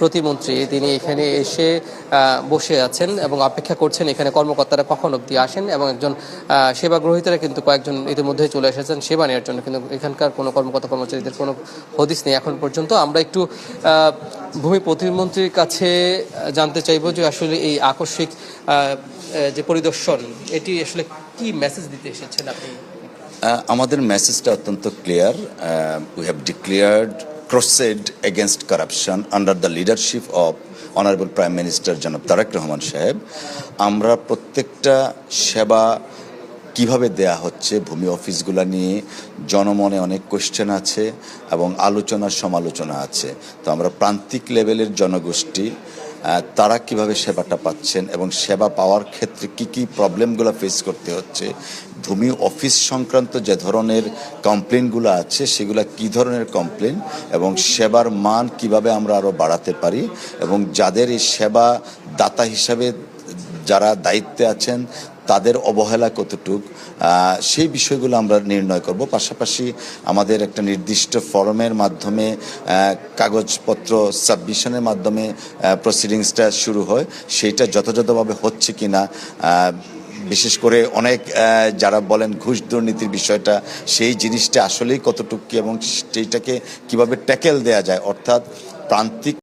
প্রতিমন্ত্রী তিনি এখানে এসে বসে আছেন এবং অপেক্ষা করছেন এখানে কর্মকর্তারা কখন অবধি আসেন, এবং একজন সেবা গ্রহীতারা কিন্তু কয়েকজন ইতিমধ্যে চলে এসেছেন সেবা নেওয়ার জন্য, কিন্তু এখানকার কোনো কর্মকর্তা কর্মচারীদের কোনো হদিস নেই এখন পর্যন্ত। আমরা একটু ভূমি প্রতিমন্ত্রীর কাছে জানতে চাইব যে আসলে এই আকস্মিক যে পরিদর্শন এটি আসলে কি মেসেজ দিতে এসেছেন আপনি? আমাদের মেসেজটা অত্যন্ত clear. We have declared crusade against corruption under the leadership of Honorable Prime Minister জনাব তারেক রহমান সাহেব। আমরা প্রত্যেকটা সেবা কিভাবে দেয়া হচ্ছে ভূমি অফিসগুলা নিয়ে জনমনে অনেক কোয়েশ্চেন আছে এবং আলোচনার সমালোচনা আছে। তো আমরা প্রান্তিক লেভেলের জনগোষ্ঠী তারা কিভাবে সেবাটা পাচ্ছেন এবং সেবা পাওয়ার ক্ষেত্রে কি কি প্রবলেমগুলো ফেস করতে হচ্ছে, ভূমি অফিস সংক্রান্ত যে ধরনের কমপ্লেনগুলো আছে সেগুলো কি ধরনের কমপ্লেন এবং সেবার মান কিভাবে আমরা আরও বাড়াতে পারি, এবং যাদের এই সেবা দাতা হিসাবে যারা দায়িত্বে আছেন তাদের অবহেলা কতটুক, সেই বিষয়গুলো আমরা নির্ণয় করব। পাশাপাশি আমাদের একটা নির্দিষ্ট ফরমের মাধ্যমে কাগজপত্র সাবমিশনের মাধ্যমে প্রসিডিংসটা শুরু হয়, সেইটা যথাযথভাবে হচ্ছে কিনা, বিশেষ করে অনেক যারা বলেন ঘুষ দুর্নীতির বিষয়টা, সেই জিনিসটা আসলেই কতটুকু এবং সেইটাকে কিভাবে ট্যাকেল দেয়া যায়, অর্থাৎ প্রান্তিক